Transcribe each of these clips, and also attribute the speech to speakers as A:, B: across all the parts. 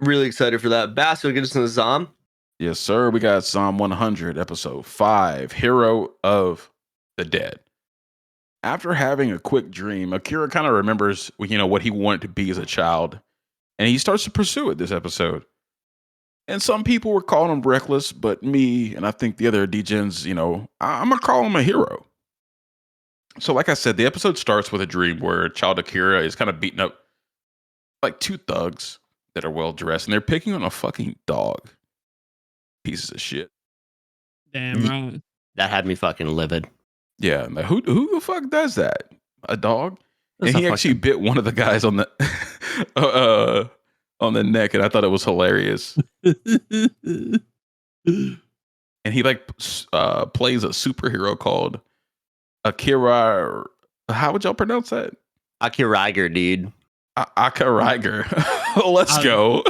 A: Really excited for that. Bass, will get us in the Zom.
B: Yes, sir. We got Psalm 100, episode 5, Hero of the Dead. After having a quick dream, Akira kind of remembers, what he wanted to be as a child, and he starts to pursue it this episode. And some people were calling him reckless, but me and I think the other Degens, I'm gonna call him a hero. So, like I said, the episode starts with a dream where child Akira is kind of beating up like two thugs that are well dressed, and they're picking on a fucking dog. Pieces of shit.
C: Damn right.
A: That had me fucking livid.
B: Yeah, like, who the fuck does that? A dog?
A: That's
B: and he actually bit one of the guys on the on the neck, and I thought it was hilarious. And he plays a superhero called Akira. How would y'all pronounce that?
A: Akiriger, dude.
B: Akiriger. Let's go.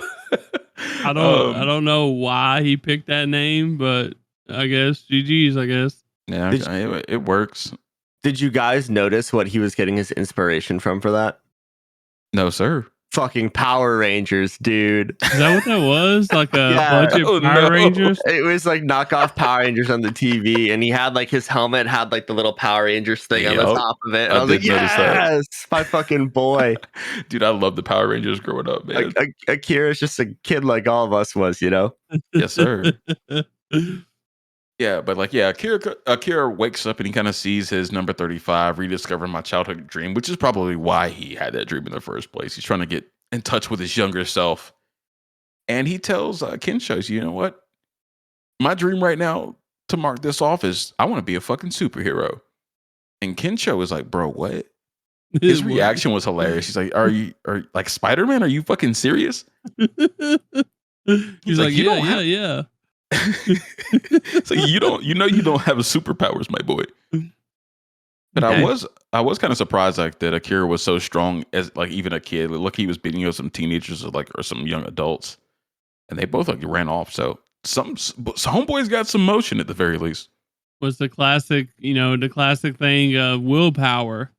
C: I don't know why he picked that name, but I guess GG's. I guess.
B: Yeah, it works.
A: Did you guys notice what he was getting his inspiration from for that?
B: No, sir.
A: Fucking Power Rangers, dude.
C: Is that what that was? Like a budget Power Rangers?
A: It was like knockoff Power Rangers on the TV, and he had like his helmet had like the little Power Rangers thing on the top of it. And I was like, yes, my fucking boy.
B: Dude, I love the Power Rangers growing up, man.
A: Akira's just a kid like all of us was,
B: Yes, sir. Yeah, but Akira wakes up and he kind of sees his number 35, rediscovering my childhood dream, which is probably why he had that dream in the first place. He's trying to get in touch with his younger self. And he tells Kensho, you know what? My dream right now to mark this off is I want to be a fucking superhero. And Kensho is like, bro, what? His reaction was hilarious. He's like, are you like Spider-Man? Are you fucking serious?
C: He's like, yeah.
B: So you don't have superpowers, my boy. But okay. I was kind of surprised that Akira was so strong as like even a kid. Look, he was beating some teenagers or some young adults, and they both ran off. So some homeboys got some motion at the very least.
C: Was the classic thing of willpower,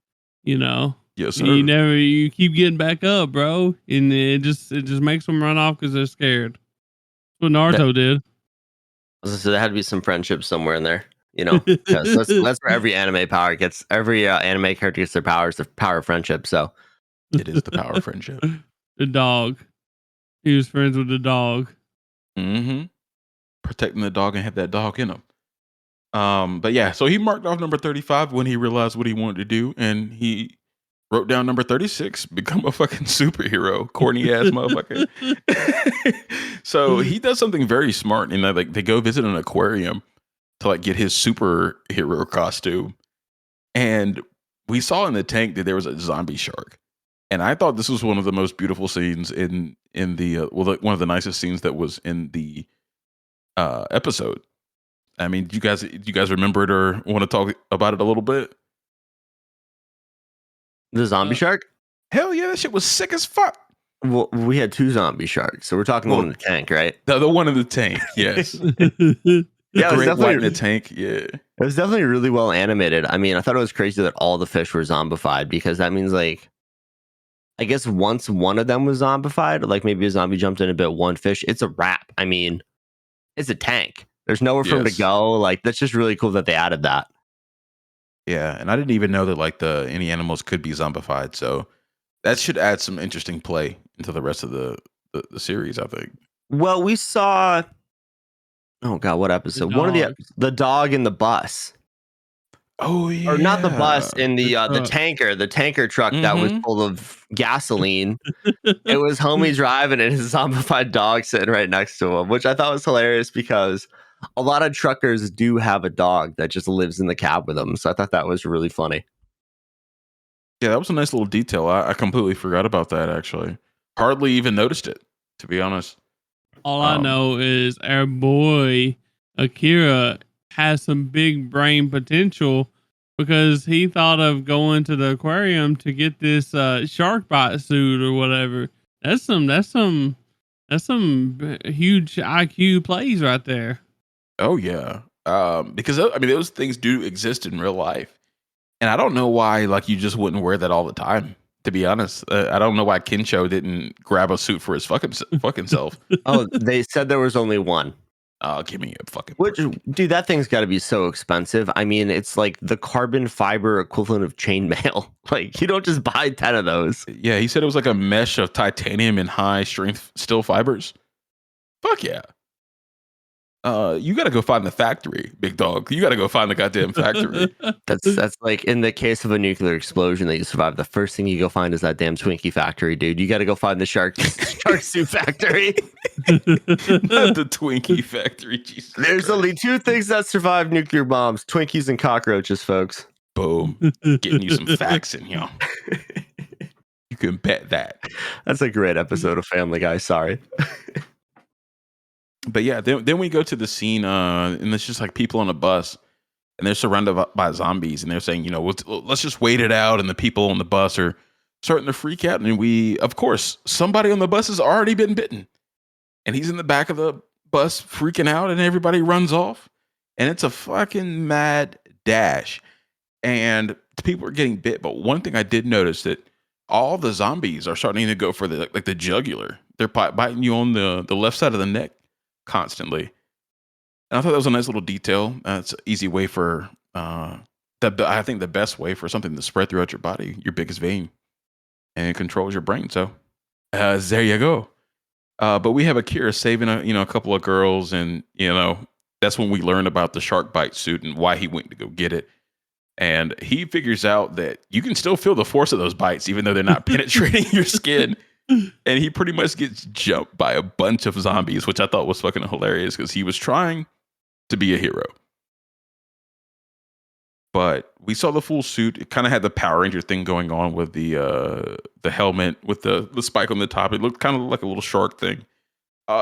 B: Yes, sir.
C: You keep getting back up, bro, and it just makes them run off because they're scared. That's what Naruto did.
A: So there had to be some friendship somewhere in there, because that's where every anime anime character gets their powers, the power of friendship. So
B: it is the power of friendship.
C: The dog. He was friends with the dog.
B: Mm-hmm. Protecting the dog and have that dog in him. But yeah, so he marked off number 35 when he realized what he wanted to do, and he wrote down number 36, become a fucking superhero, corny ass motherfucker. So he does something very smart, and they go visit an aquarium to get his superhero costume. And we saw in the tank that there was a zombie shark, and I thought this was one of the most beautiful scenes in the one of the nicest scenes that was in the episode. I mean, do you guys remember it or want to talk about it a little bit?
A: The zombie shark?
B: Hell yeah, that shit was sick as fuck.
A: Well, we had two zombie sharks, so we're talking one in the tank, right?
B: The one in the tank, yes.
A: Yeah, it was definitely
B: in the tank. Yeah,
A: it was definitely really well animated. I mean, I thought it was crazy that all the fish were zombified, because that means I guess once one of them was zombified, like maybe a zombie jumped in and bit one fish, it's a wrap. I mean, it's a tank. There's nowhere for him to go. Like, that's just really cool that they added that.
B: Yeah, and I didn't even know that any animals could be zombified. So that should add some interesting play into the rest of the series, I think.
A: Well, we saw. Oh God, what episode? One of the dog in the bus.
B: Oh yeah,
A: or not the bus, in the tanker truck that was full of gasoline. It was homie driving and his zombified dog sitting right next to him, which I thought was hilarious because a lot of truckers do have a dog that just lives in the cab with them. So I thought that was really funny.
B: Yeah, that was a nice little detail. I completely forgot about that, actually. Hardly even noticed it, to be honest.
C: All I know is our boy Akira has some big brain potential, because he thought of going to the aquarium to get this shark bite suit or whatever. That's some huge IQ plays right there.
B: Oh yeah, because I mean those things do exist in real life, and I don't know why you just wouldn't wear that all the time. To be honest, I don't know why Kincho didn't grab a suit for his fucking self.
A: Oh, they said there was only one.
B: Oh, give me a fucking
A: Which,
B: break.
A: dude, that thing's got to be so expensive. I mean, it's like the carbon fiber equivalent of chainmail. Like, you don't just buy 10 of those.
B: Yeah, he said it was like a mesh of titanium and high strength steel fibers. Fuck yeah. You got to go find the factory, big dog. You got to go find the goddamn factory.
A: That's like in the case of a nuclear explosion that you survive. The first thing you go find is that damn Twinkie factory, dude. You got to go find the shark suit factory.
B: Not the Twinkie factory. Jesus
A: There's
B: Christ.
A: only two things that survive nuclear bombs: Twinkies and cockroaches, folks.
B: Boom. Getting you some facts in here. You can bet that.
A: That's a great episode of Family Guy. Sorry.
B: But yeah, then we go to the scene, and it's just like people on a bus, and they're surrounded by zombies, and they're saying, let's just wait it out. And the people on the bus are starting to freak out. And of course, somebody on the bus has already been bitten, and he's in the back of the bus freaking out, and everybody runs off, and it's a fucking mad dash. And people are getting bit. But one thing I did notice that all the zombies are starting to go for the jugular. They're biting you on the left side of the neck constantly. And I thought that was a nice little detail. It's an easy way for I think the best way for something to spread throughout your body, your biggest vein, and it controls your brain. So there you go. But we have Akira saving a couple of girls, and that's when we learn about the shark bite suit and why he went to go get it. And he figures out that you can still feel the force of those bites, even though they're not penetrating your skin. And he pretty much gets jumped by a bunch of zombies, which I thought was fucking hilarious because he was trying to be a hero. But we saw the full suit. It kind of had the Power Ranger thing going on with the helmet with the spike on the top. It looked kind of like a little shark thing.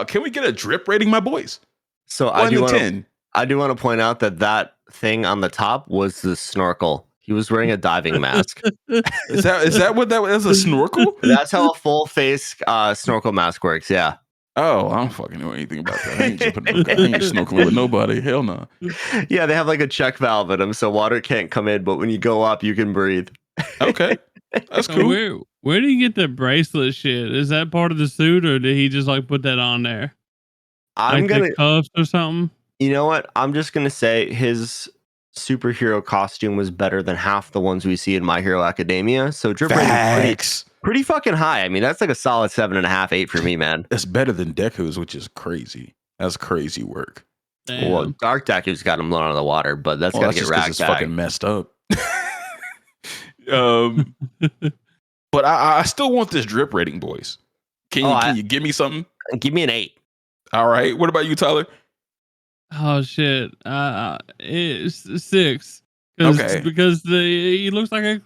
B: Can we get a drip rating, my boys?
A: So
B: 1 to 10.
A: I do want to point out that thing on the top was the snorkel. He was wearing a diving mask.
B: Is that what that was? A snorkel?
A: That's how a full face snorkel mask works. Yeah.
B: Oh, I don't fucking know anything about that. I ain't snorkeling with nobody. Hell no.
A: Yeah, they have like a check valve in them, so water can't come in. But when you go up, you can breathe.
B: Okay, that's
C: So
B: cool.
C: where do you get the bracelet shit? Is that part of the suit, or did he just like put that on there?
A: I'm
C: Like
A: gonna,
C: the cuffs or something?
A: you know what? I'm just gonna say his superhero costume was better than half the ones we see in My Hero Academia. So drip rating pretty fucking high. I mean, that's like a solid 7.5, 8 for me, man.
B: That's better than Deku's, which is crazy. That's crazy work.
C: Damn.
A: Well, Dark Deku's got him blown out of the water, but that's gotta get
B: just 'cause
A: racked
B: it's fucking
A: back.
B: messed up. But I still want this drip rating, boys. Can you give me something?
A: Give me an 8.
B: All right. What about you, Tyler?
C: Oh shit! It's 6.
B: Okay.
C: Because he looks like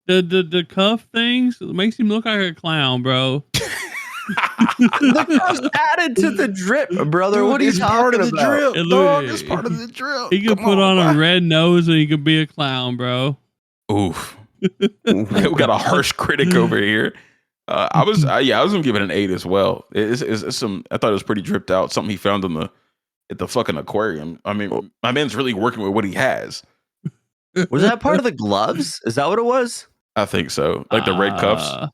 C: the cuff things makes him look like a clown, bro.
A: The cuff's added to the drip, brother.
B: Dude,
A: what are you
B: it's part
A: talking
B: of the
A: about?
B: drill,
C: It
B: dog.
C: look-
B: It's part of the drill.
C: He could put on a red nose and he could be a clown, bro.
B: Oof. We got a harsh critic over here. I was gonna give it an 8 as well. It's some. I thought it was pretty dripped out. Something he found at the fucking aquarium. I mean, my man's really working with what he has.
A: Was that part of the gloves? Is that what it was?
B: I think so. Like the red cuffs.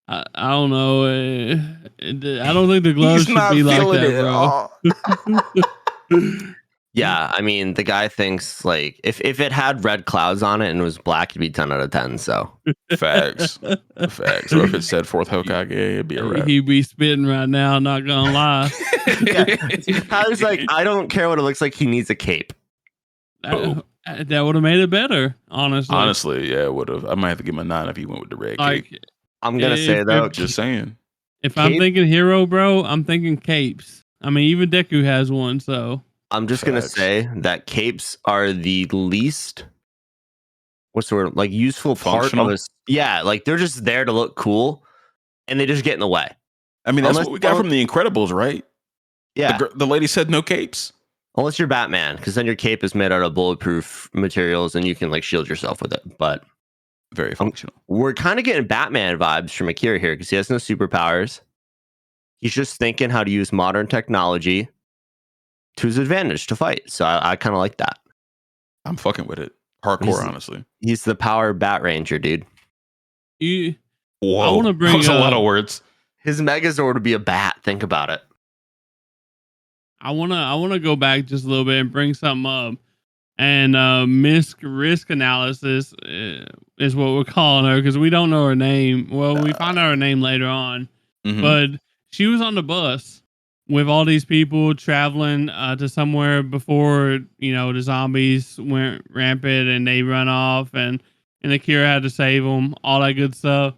C: I don't know. I don't think the gloves
B: He's
C: should
B: not
C: be like
B: feeling
C: that,
B: it.
C: bro.
A: Yeah, I mean, the guy thinks like if it had red clouds on it and it was black, it'd be 10 out of 10. So
B: Facts. Or if it said fourth Hokage, it'd be a wrap.
C: He'd be spitting right now, not gonna lie.
A: I was like, I don't care what it looks like. He needs a cape.
C: That would have made it better, honestly.
B: Honestly, yeah, it would have. I might have to give him a 9 if he went with the red
C: Like,
B: cape.
A: I'm gonna say though,
B: Just saying.
C: if I'm thinking hero, bro, I'm thinking capes. I mean, even Deku has one, so
A: I'm just gonna say that capes are the least what's the word, like useful part
B: Functional?
A: of us. Yeah, like they're just there to look cool, and they just get in the way.
B: I mean, that's
A: Unless
B: what we got
A: you
B: from The Incredibles, right?
A: Yeah,
B: The lady said no capes.
A: unless you're Batman, because then your cape is made out of bulletproof materials and you can like shield yourself with it. But
B: Very functional.
A: we're kind of getting Batman vibes from Akira here because he has no superpowers. He's just thinking how to use modern technology to his advantage to fight. So I kind of like that.
B: I'm fucking with it. Hardcore, honestly.
A: He's the power Bat Ranger, dude.
C: you
B: Whoa,
C: wanna
B: that
C: bring
B: was a lot
C: up-
B: of words.
A: His Megazord would be a bat. Think about it.
C: I wanna go back just a little bit and bring something up. And risk analysis is what we're calling her because we don't know her name. Well, we find out her name later on, but she was on the bus with all these people traveling to somewhere before the zombies went rampant and they run off and Akira had to save them, all that good stuff.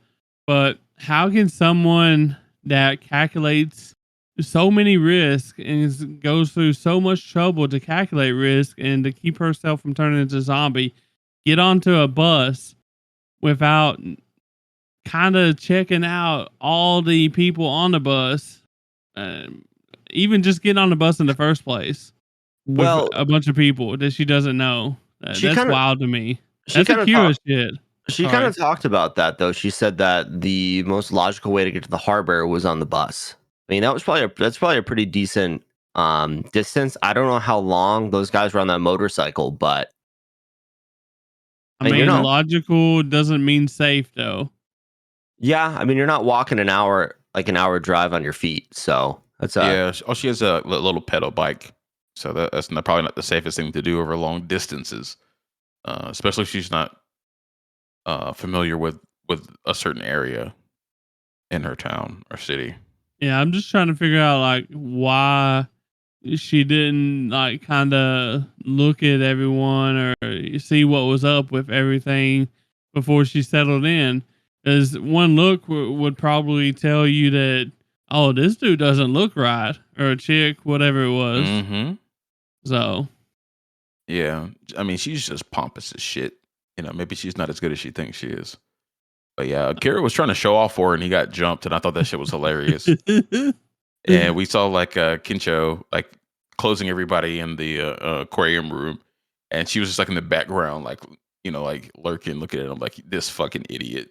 C: But how can someone that calculates so many risks and goes through so much trouble to calculate risk and to keep herself from turning into a zombie, get onto a bus without kind of checking out all the people on the bus, even just get on the bus in the first place with
A: Well,
C: a bunch of people that she doesn't know.
A: She
C: That's
A: kinda-
C: wild to me.
A: she
C: That's
A: kind
C: Akira
A: of
C: shit.
A: she kind of talked about that though. She said that the most logical way to get to the harbor was on the bus. I mean, that's probably a pretty decent distance. I don't know how long those guys were on that motorcycle, but
C: I
A: and
C: mean,
A: you're not-
C: logical doesn't mean safe though.
A: yeah, I mean, you're not walking an hour drive on your feet, so that's
B: Yeah. She has a little pedal bike, so that's probably not the safest thing to do over long distances, especially if she's not familiar with a certain area in her town or city.
C: Yeah, I'm just trying to figure out like why she didn't like kind of look at everyone or see what was up with everything before she settled in. As one look would probably tell you that, oh, this dude doesn't look right, or a chick, whatever it was.
B: Mm-hmm.
C: So
B: Yeah, I mean, she's just pompous as shit. Maybe she's not as good as she thinks she is. But yeah, Akira was trying to show off for her, and he got jumped, and I thought that shit was hilarious. And we saw like Kincho like closing everybody in the aquarium room, and she was just like in the background, like like lurking, looking at him like this fucking idiot.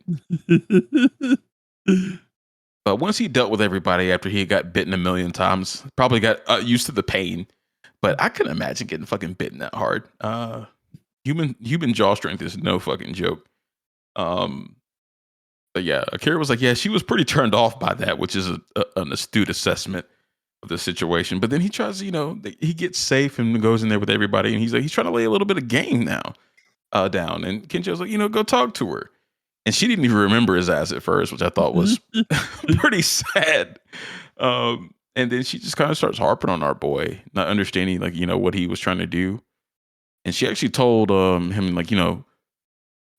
B: But once he dealt with everybody after he got bitten a million times, probably got used to the pain. But I couldn't imagine getting fucking bitten that hard. Human jaw strength is no fucking joke. But yeah, Akira was like, yeah, she was pretty turned off by that, which is an astute assessment of the situation. But then he tries, he gets safe and goes in there with everybody, and he's trying to lay a little bit of game now down. And Kencho's like, go talk to her. And she didn't even remember his ass at first, which I thought was pretty sad. And then she just kind of starts harping on our boy, not understanding what he was trying to do. And she actually told him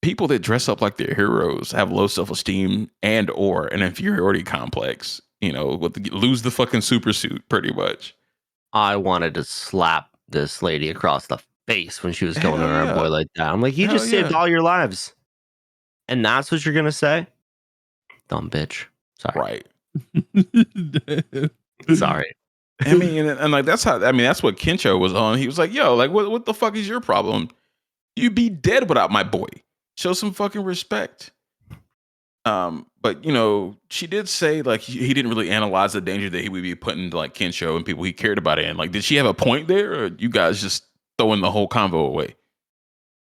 B: people that dress up like they're heroes have low self-esteem and or an inferiority complex, lose the fucking super suit pretty much.
A: I wanted to slap this lady across the face when she was going on our boy like that. I'm like, you just saved all your lives. And that's what you're going to say? Dumb bitch. Sorry.
B: Right.
A: Sorry.
B: I mean, and like that's what Kincho was on. He was like, yo, like what the fuck is your problem? You'd be dead without my boy. Show some fucking respect. But she did say like he didn't really analyze the danger that he would be putting to like Kincho and people he cared about in. Like, did she have a point there, or you guys just throwing the whole convo away?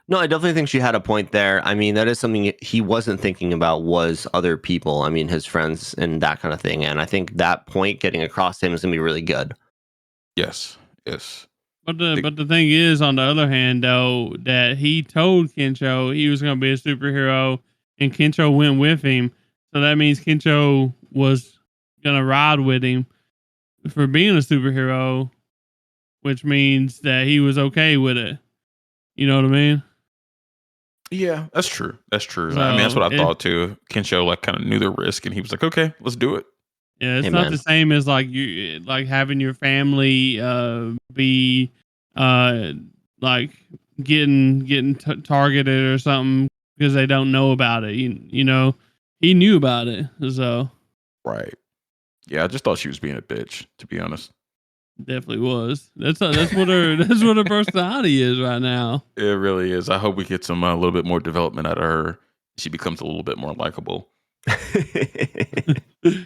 A: No, I definitely think she had a point there. I mean, that is something he wasn't thinking about was other people. I mean, his friends and that kind of thing. And I think that point getting across to him is going to be really good.
B: Yes.
C: But the thing is, on the other hand, though, that he told Kincho he was going to be a superhero, and Kincho went with him. So that means Kincho was going to ride with him for being a superhero, which means that he was okay with it. You know what I mean?
B: Yeah, that's true. So, I mean, that's
C: So
B: what I thought too. Kincho like kind of knew the risk, and he was like, "Okay, let's do it."
C: Yeah, it's not the same as like you like having your family be like getting targeted or something because they don't know about it. You know, he knew about it, so
B: right. Yeah, I just thought she was being a bitch, to be honest.
C: Definitely was. That's what her personality is right now.
B: It really is. I hope we get some a little bit more development out of her. She becomes a little bit more likable.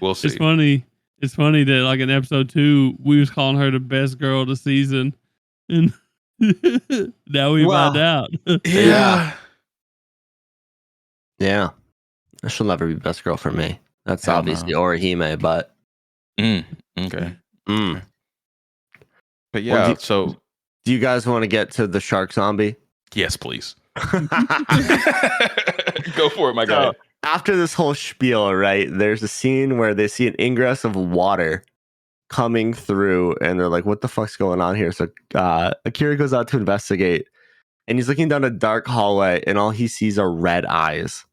B: We'll see.
C: It's funny that like in episode 2 we was calling her the best girl of the season, and now we find out.
B: Yeah.
A: Yeah. She'll never be best girl for me. That's
B: Hell
A: obviously
B: no.
A: Orihime, but
B: Okay.
A: mm.
B: Okay. But
A: Well,
B: yeah, so
A: do you guys want to get to the shark zombie?
B: yes, please. Go for it, my guy.
A: So after this whole spiel, right, there's a scene where they see an ingress of water coming through, and they're like, what the fuck's going on here? So Akira goes out to investigate, and he's looking down a dark hallway, and all he sees are red eyes,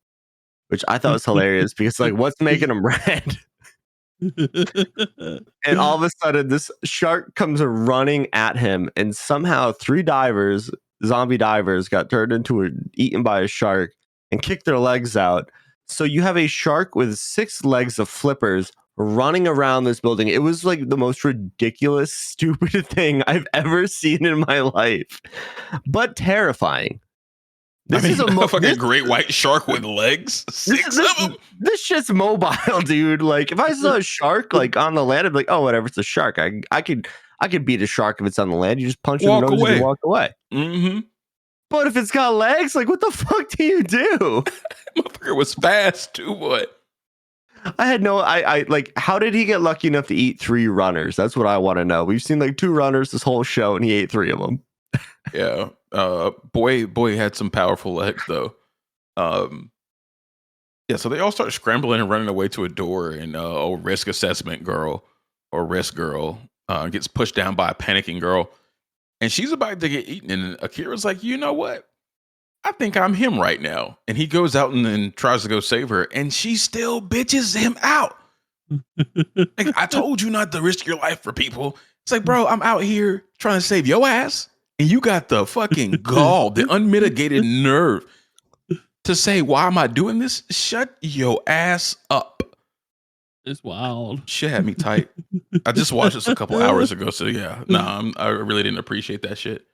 A: which I thought was hilarious because, like, what's making them red? And all of a sudden, this shark comes running at him, and somehow 3 zombie divers, got turned into eaten by a shark and kicked their legs out. So you have a shark with 6 legs of flippers running around this building. It was like the most ridiculous, stupid thing I've ever seen in my life, but terrifying.
B: This is a fucking great white shark with legs. 6 of them.
A: This shit's mobile, dude. Like, if I saw a shark like on the land, I'd be like, oh, whatever, it's a shark. I could beat a shark if it's on the land. You just punch it in the nose and walk away.
B: Mm-hmm.
A: But if it's got legs, like, what the fuck do you do?
B: Motherfucker was fast too. What?
A: I had no. I like. How did he get lucky enough to eat 3 runners? That's what I want to know. We've seen like 2 runners this whole show, and he ate 3 of them.
B: Yeah. Boy had some powerful legs though. Yeah, so they all start scrambling and running away to a door, and risk assessment girl or risk girl gets pushed down by a panicking girl, and she's about to get eaten. And Akira's like, you know what? I think I'm him right now. And he goes out and then tries to go save her, and she still bitches him out. Like, I told you not to risk your life for people. It's like, bro, I'm out here trying to save your ass, and you got the fucking gall, the unmitigated nerve to say, why am I doing this? Shut your ass up.
C: It's wild.
B: Shit had me tight. I just watched this a couple hours ago, so yeah. I really didn't appreciate that shit.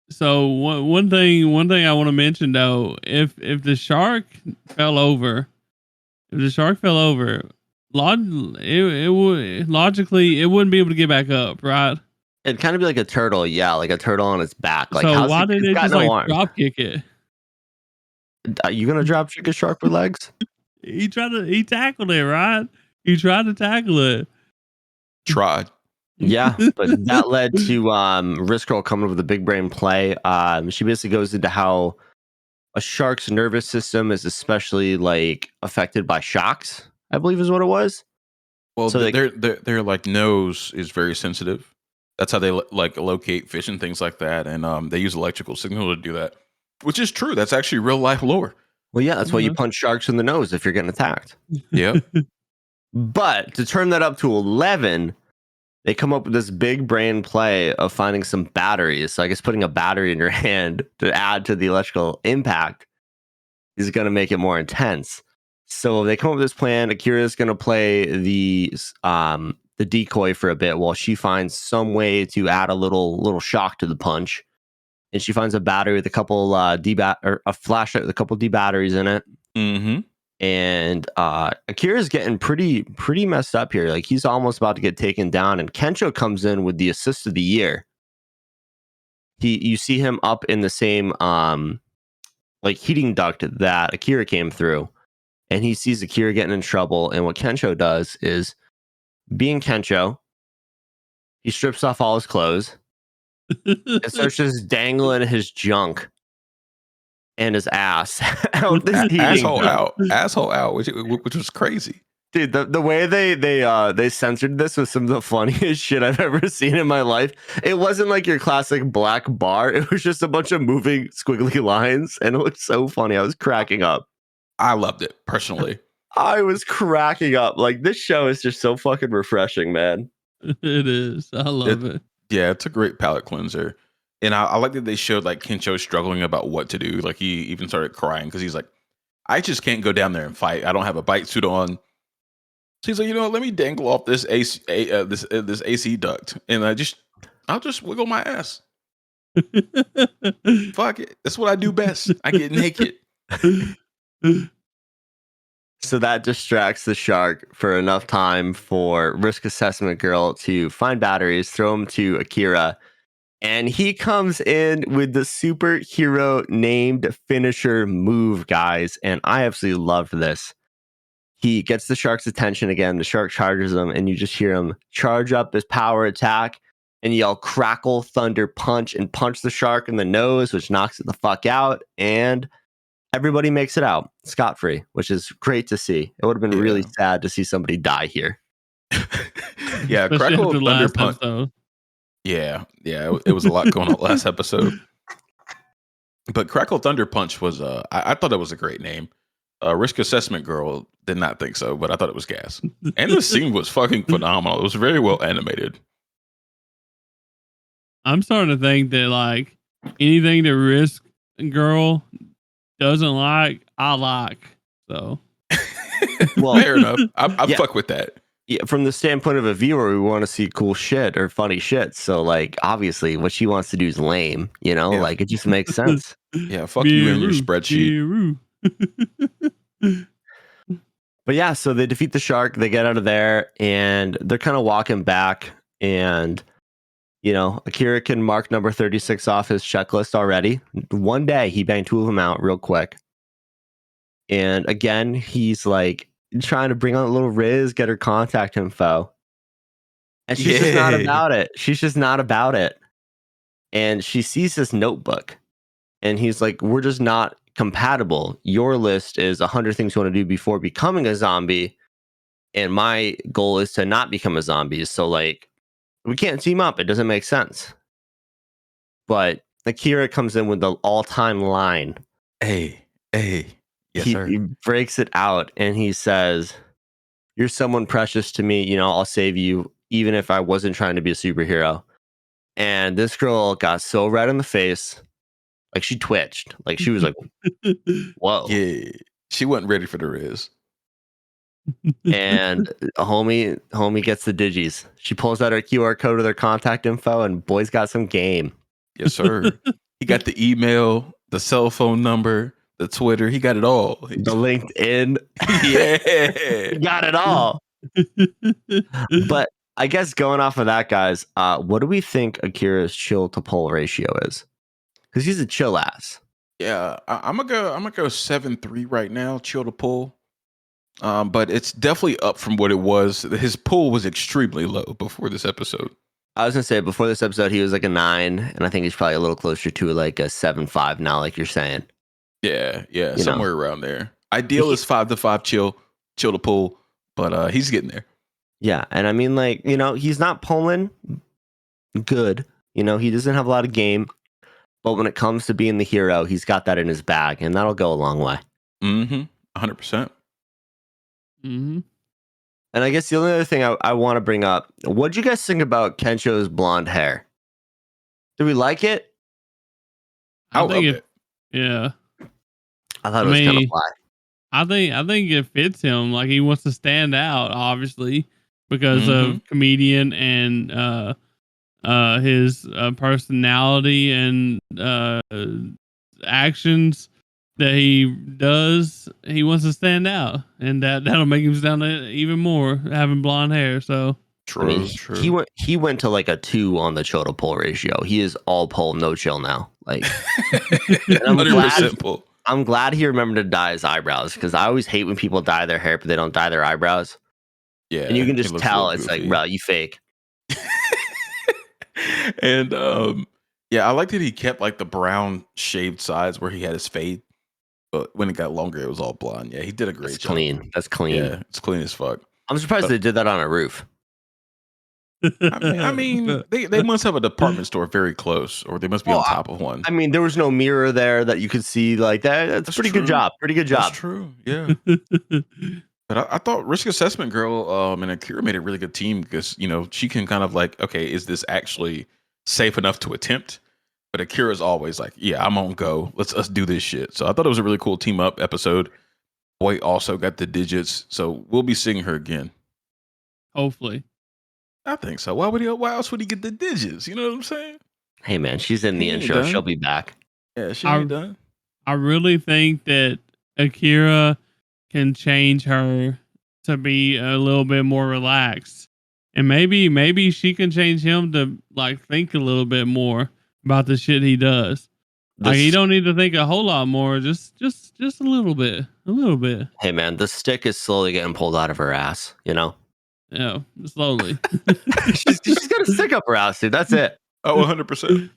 C: So one thing I want to mention though, if the shark fell over, logically it wouldn't be able to get back up, right?
A: It'd kind of be like a turtle, yeah, like a turtle on its back. Like,
C: so why didn't it just like drop kick it?
A: Are you gonna drop kick a shark with legs?
C: He tackled it, right? He tried to tackle it.
B: Tried.
A: Yeah, but that led to Risk Girl coming up with a big brain play. She basically goes into how a shark's nervous system is especially like affected by shocks, I believe is what it was.
B: Well, so their like nose is very sensitive. That's how they like locate fish and things like that, and they use electrical signal to do that, which is true. That's actually real life lore.
A: Well, yeah, that's why you punch sharks in the nose if you're getting attacked.
B: Yeah.
A: But to turn that up to 11, they come up with this big brain play of finding some batteries. So I guess putting a battery in your hand to add to the electrical impact is going to make it more intense. So they come up with this plan. Akira is going to play the decoy for a bit while she finds some way to add a little shock to the punch. And she finds a battery with a couple a flashlight with a couple D batteries in it.
B: Mm-hmm.
A: And Akira's getting pretty messed up here. Like, he's almost about to get taken down, and Kensho comes in with the assist of the year. You see him up in the same like heating duct that Akira came through, and he sees Akira getting in trouble. And what Kensho does is, being Kensho, he strips off all his clothes and starts just dangling his junk and his ass out this heating
B: asshole out, which was crazy.
A: Dude, the way they censored this was some of the funniest shit I've ever seen in my life. It wasn't like your classic black bar. It was just a bunch of moving squiggly lines, and it looked so funny. I was cracking up.
B: I loved it, personally.
A: I was cracking up. Like, this show is just so fucking refreshing, man.
C: It is. I love it.
B: Yeah, it's a great palate cleanser. And I like that they showed like Kensho struggling about what to do. Like, he even started crying because he's like, I just can't go down there and fight. I don't have a bite suit on. So he's like, you know what? Let me dangle off this AC, this AC duct, and I'll just wiggle my ass. Fuck it. That's what I do best. I get naked.
A: So that distracts the shark for enough time for Risk Assessment Girl to find batteries, throw them to Akira, And he comes in with the superhero named finisher move, guys. And I absolutely loved this. He gets the shark's attention again. The shark charges him, and you just hear him charge up his power attack and yell crackle, thunder, punch, and punch the shark in the nose, which knocks it the fuck out. And everybody makes it out scot-free, which is great to see. It would have been really sad to see somebody die here.
B: Yeah,
C: Especially
B: crackle,
C: after
B: thunder,
C: last
B: punch.
C: episode.
B: Yeah, it was a lot going on last episode. But Crackle Thunder Punch was I thought it was a great name. Risk Assessment Girl did not think so, but I thought it was gas. And the scene was fucking phenomenal. It was very well animated.
C: I'm starting to think that like anything that Risk Girl doesn't like, I like. So
B: Well, fair enough. I fuck with that.
A: Yeah, from the standpoint of a viewer, we want to see cool shit or funny shit. So, like, obviously, what she wants to do is lame. You know, like it just makes sense.
B: Yeah, fuck you and your spreadsheet.
A: But yeah, so they defeat the shark. They get out of there, and they're kind of walking back. And you know, Akira can mark number 36 off his checklist already. One day, he banged 2 of them out real quick. And again, he's like trying to bring on a little Riz, get her contact info. And she's just not about it. She's just not about it. And she sees this notebook. And he's like, we're just not compatible. Your list is 100 things you want to do before becoming a zombie. And my goal is to not become a zombie. So, like, we can't team up. It doesn't make sense. But Akira comes in with the all-time line.
B: Hey. Yes,
A: he breaks it out and he says, you're someone precious to me. You know, I'll save you even if I wasn't trying to be a superhero. And this girl got so red in the face. Like she twitched. Like she was like, whoa.
B: Yeah. She wasn't ready for the Riz.
A: And homie gets the digis. She pulls out her QR code with her contact info and boy's got some game.
B: Yes, sir. He got the email, the cell phone number, the Twitter, he got it all.
A: The LinkedIn.
B: Yeah.
A: He got it all. But I guess going off of that, guys, what do we think Akira's chill to pull ratio is? Because he's a chill ass.
B: Yeah, I'm gonna go 7-3 right now, chill to pull. But it's definitely up from what it was. His pull was extremely low before this episode.
A: I was gonna say before this episode he was like a 9, and I think he's probably a little closer to like a 7.5 now, like you're saying.
B: Yeah, somewhere around there. Ideal is 5 to 5 chill to pull, but he's getting there.
A: Yeah, and I mean, like, you know, he's not pulling good. You know, he doesn't have a lot of game, but when it comes to being the hero, he's got that in his bag, and that'll go a long way.
B: 100%.
C: Mm-hmm.
A: And I guess the only other thing I want to bring up, what do you guys think about Kensho's blonde hair? Do we like it?
B: I love it.
C: Yeah.
A: I thought it was kind of fly.
C: I think it fits him. Like he wants to stand out, obviously, because of comedian and his personality and actions that he does. He wants to stand out, and that'll make him stand out even more having blonde hair. So
B: true.
A: I mean, he went to like a 2 on the chill to pull ratio. He is all pull, no chill now. Like
B: 100% pull.
A: I'm glad he remembered to dye his eyebrows, because I always hate when people dye their hair but they don't dye their eyebrows.
B: Yeah,
A: and you can just tell it's like, bro, you fake.
B: And I like that he kept like the brown shaved sides where he had his fade, but when it got longer, it was all blonde. Yeah, he did a great job.
A: Clean. That's clean.
B: Yeah, it's clean as fuck.
A: I'm surprised they did that on a roof.
B: I mean, they must have a department store very close, or they must be on top of one.
A: I mean, there was no mirror there that you could see like that. That's pretty good job. Pretty good job.
B: That's true. Yeah. But I thought Risk Assessment Girl and Akira made a really good team, because, you know, she can kind of like, okay, is this actually safe enough to attempt? But Akira's always like, yeah, I'm on go. Let's do this shit. So I thought it was a really cool team up episode. Boy also got the digits, so we'll be seeing her again.
C: Hopefully.
B: I think so. Why else would he get the digits? You know what I'm saying?
A: Hey man, she's in the intro. She'll be back.
B: Yeah, she ain't done.
C: I really think that Akira can change her to be a little bit more relaxed And maybe she can change him to like think a little bit more about the shit he does. Like he don't need to think a whole lot more, just a little bit. A little bit.
A: Hey man, the stick is slowly getting pulled out of her ass, you know?
C: Yeah, slowly.
A: she's got a stick up her ass, dude. That's it.
B: Oh, 100%.